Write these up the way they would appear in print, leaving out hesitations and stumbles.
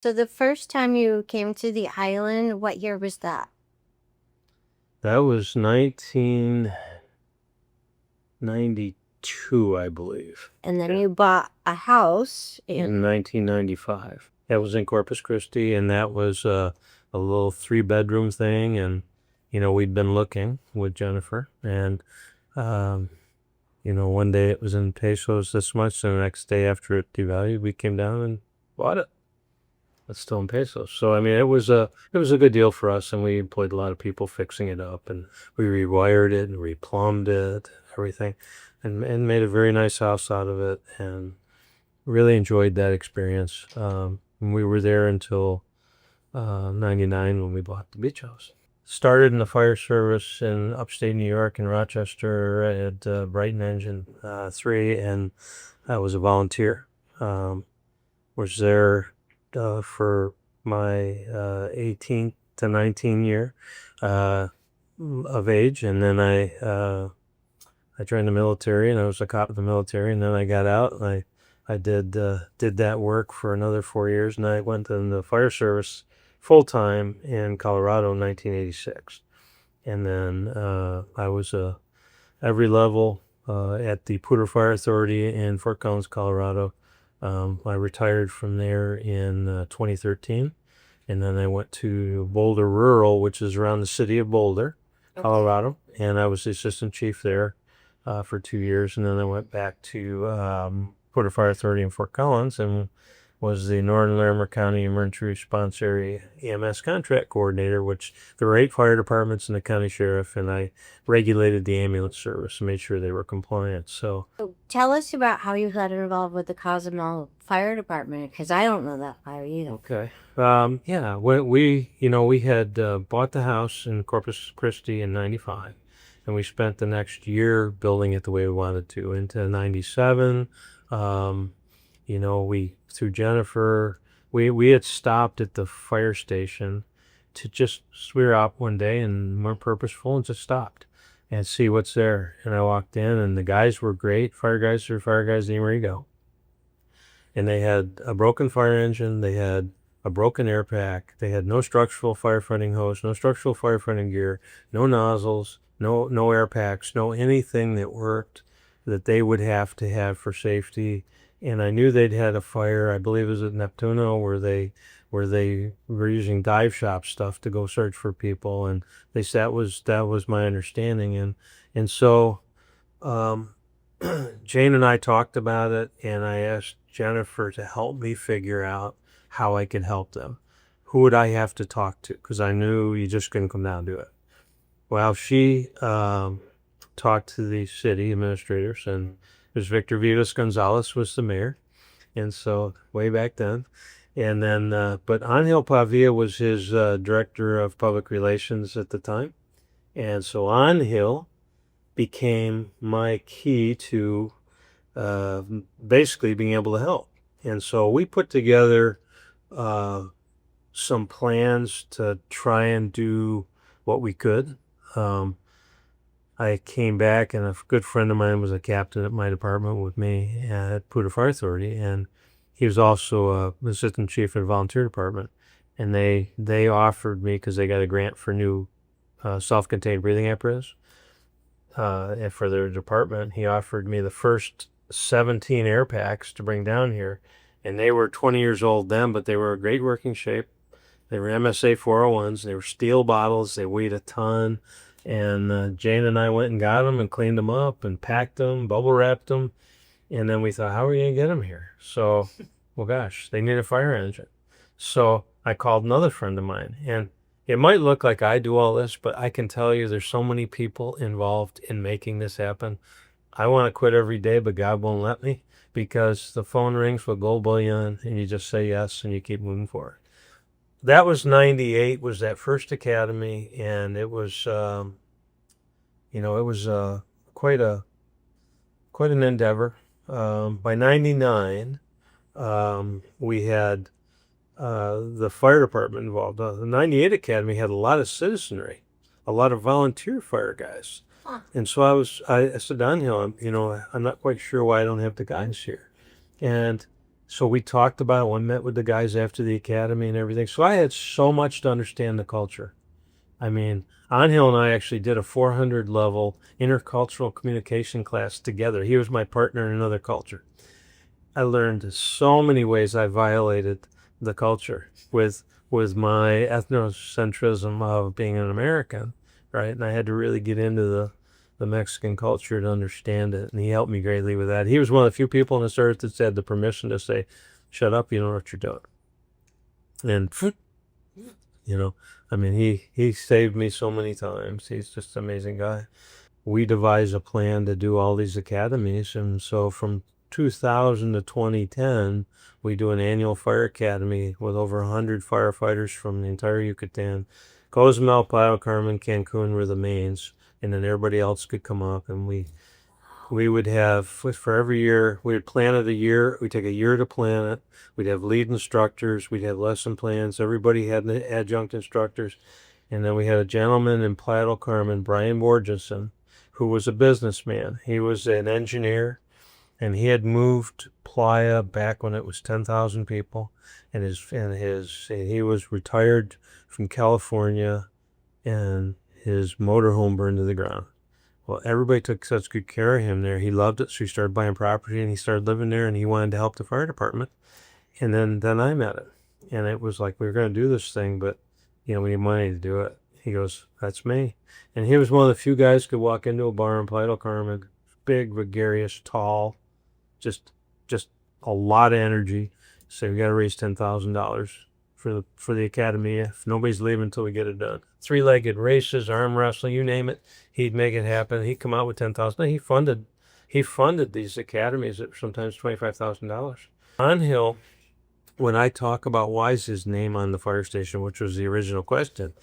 So the first time you came to the island, what year was that? That was 1992, I believe. And then Yeah. you bought a house In in 1995. That was in Corpus Christi, and that was a little three-bedroom thing. And, we'd been looking with Jennifer, and, um, one day it was in pesos this much, and the next day after it devalued, we came down and bought it. It's still in pesos. So I mean, it was a good deal for us, and we employed a lot of people fixing it up, and we rewired it and replumbed it, everything, and made a very nice house out of it, and really enjoyed that experience. And we were there until '99 when we bought the beach house. Started in the fire service in upstate New York in Rochester at Brighton Engine 3, and I was a volunteer. Was there for my 18th to 19 year uh, of age, and then I joined the military, and I was a cop in the military, and then I got out, and I did that work for another 4 years, and I went in the fire service full time in Colorado in 1986, and then I was every level at the Poudre Fire Authority in Fort Collins, Colorado. I retired from there in 2013, and then I went to Boulder Rural, which is around the city of Boulder, Okay. Colorado, and I was the assistant chief there for 2 years, and then I went back to Poudre Fire Authority in Fort Collins and was the Northern Larimer County Emergency Response Area EMS contract coordinator, which there were 8 fire departments and the county sheriff, and I regulated the ambulance service and made sure they were compliant. So So tell us about how you got involved with the Cozumel Fire Department, because I don't know that fire either. okay. Yeah, we had bought the house in Corpus Christi in '95, and we spent the next year building it the way we wanted to. Into '97, we through Jennifer, we had stopped at the fire station to just we were out one day and more purposeful and just stopped and see what's there. And I walked in, and the guys were great. Fire guys are fire guys anywhere you go, and they had a broken fire engine, they had a broken air pack, they had no structural firefighting hose, no structural firefighting gear, no nozzles, no air packs, no anything that worked that they would have to have for safety. And I knew they'd had a fire, I believe it was at Neptuno, where they were using dive shop stuff to go search for people, and that was my understanding. And so um, Jane and I talked about it, and I asked Jennifer to help me figure out how I could help them. Who would I have to talk to? Because I knew you just couldn't come down and do it. Well, she talked to the city administrators, and it was Victor Vitas Gonzalez was the mayor, and so way back then. And then, but Angel Pavia was his director of public relations at the time, and so Angel became my key to uh, basically being able to help. And so we put together uh, some plans to try and do what we could. Um, I came back, and a good friend of mine was a captain at my department with me at Poudre Fire Authority, and he was also a assistant chief at a volunteer department. And they offered me, because they got a grant for new self-contained breathing apparatus and for their department. He offered me the first 17 air packs to bring down here, and they were 20 years old then, but they were in great working shape. They were MSA 401s. They were steel bottles. They weighed a ton. And Jane and I went and got them and cleaned them up and packed them, bubble wrapped them. And then we thought, how are we going to get them here? So, well, gosh, they need a fire engine. So I called another friend of mine. And it might look like I do all this, but I can tell you there's so many people involved in making this happen. I want to quit every day, but God won't let me, because the phone rings with gold bullion, and you just say yes and you keep moving forward. That was '98. Was that first academy, and it was it was quite a quite an endeavor. By '99, we had the fire department involved. The '98 academy had a lot of citizenry, a lot of volunteer fire guys. Huh. And so I said, Daniel, I'm not quite sure why I don't have the guys here. And So we talked about it. We met with the guys after the academy and everything. So I had so much to understand the culture. I mean, Angel and I actually did a 400 level intercultural communication class together. He was my partner in another culture. I learned so many ways I violated the culture with my ethnocentrism of being an American, right? And I had to really get into the Mexican culture to understand it. And he helped me greatly with that. He was one of the few people on this earth that had the permission to say, "Shut up, you know what you're doing." And I mean, he saved me so many times. He's just an amazing guy. We devised a plan to do all these academies, and so from 2000 to 2010, we do an annual fire academy with over 100 firefighters from the entire Yucatan. Cozumel, Playa Carmen, Cancun were the mains, and then everybody else could come up, and we would have, for every year, we would plan it a year. We'd take a year to plan it. We'd have lead instructors. We'd have lesson plans. Everybody had adjunct instructors. And then we had a gentleman in Playa del Carmen, Brian Borgeson, who was a businessman. He was an engineer, and he had moved Playa back when it was 10,000 people. And he was retired from California, and his motorhome burned to the ground. Well, everybody took such good care of him there. He loved it, so he started buying property, and he started living there, and he wanted to help the fire department. And then I met him, and it was like, we were going to do this thing, but we need money to do it. He goes, "That's me." And he was one of the few guys who could walk into a bar in Playa del Carmen, big, gregarious, tall, just just a lot of energy. Say, "We got to raise $10,000 for the academy. If nobody's leaving until we get it done." Three-legged races, arm wrestling, you name it, he'd make it happen. He'd come out with 10,000. He funded these academies at sometimes $25,000. Angel, when I talk about why is his name on the fire station, which was the original question,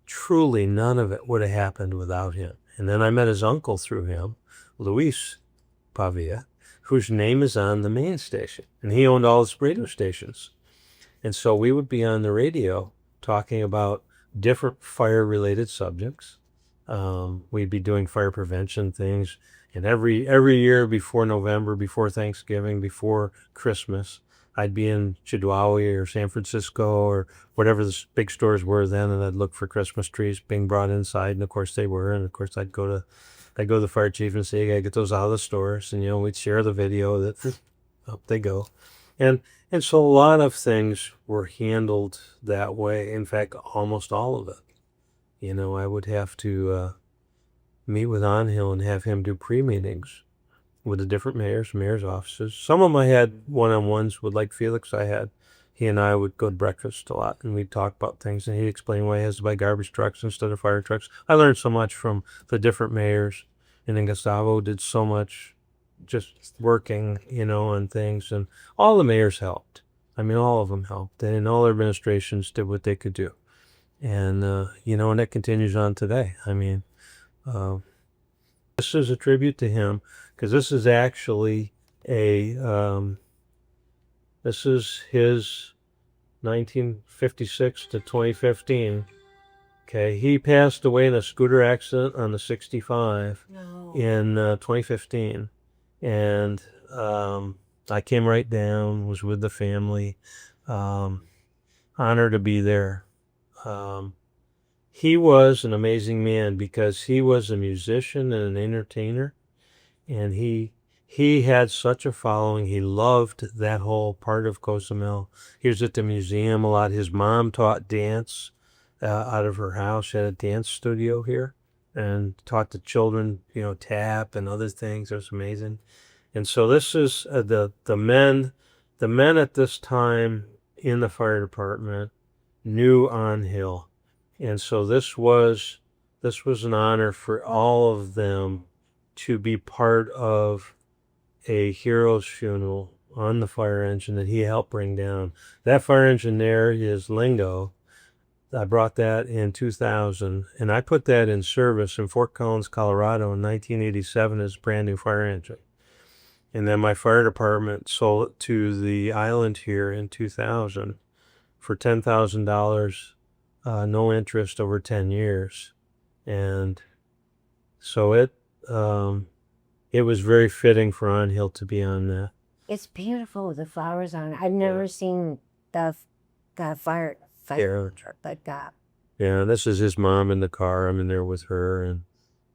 truly none of it would have happened without him. And then I met his uncle through him, Luis Pavia, whose name is on the main station, and he owned all the radio stations. And so we would be on the radio talking about different fire-related subjects. We'd be doing fire prevention things, and every year before November, before Thanksgiving, before Christmas, I'd be in Chihuahua or San Francisco or whatever the big stores were then, and I'd look for Christmas trees being brought inside, and of course they were. And of course I'd go to the fire chief and say, "I gotta get those out of the stores," and we'd share the video that up they go, and so a lot of things were handled that way. In fact, almost all of it. I would have to meet with Angel and have him do pre-meetings with the different mayor's offices. Some of them I had one-on-ones with, like Felix he and I would go to breakfast a lot, and we'd talk about things, and he'd explain why he has to buy garbage trucks instead of fire trucks. I learned so much from the different mayors, and then Gustavo did so much just working, on things, and all the mayors helped. I mean, all of them helped, and all their administrations did what they could do. And, and that continues on today. I mean, this is a tribute to him, because this is actually this is his 1956 to 2015. Okay, he passed away in a scooter accident on the 65 in 2015, and I came right down, was with the family, honored to be there. He was an amazing man because he was a musician and an entertainer, and he had such a following. He loved that whole part of Cozumel. He was at the museum a lot. His mom taught dance out of her house. She had a dance studio here and taught the children, tap and other things. It was amazing. And so this is the men at this time in the fire department knew Angel. And so this was an honor for all of them to be part of a hero's funeral on the fire engine that he helped bring down. That fire engine there is Lingo. I brought that in 2000, and I put that in service in Fort Collins, Colorado in 1987 as a brand new fire engine. And then my fire department sold it to the island here in 2000 for $10,000, no interest over 10 years. And so it was very fitting for Angel to be on that. It's beautiful with the flowers on it. I've never seen the fire truck like that. Yeah, this is his mom in the car. I'm in there with her, and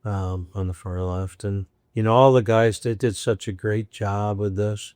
on the far left. And all the guys, they did such a great job with this.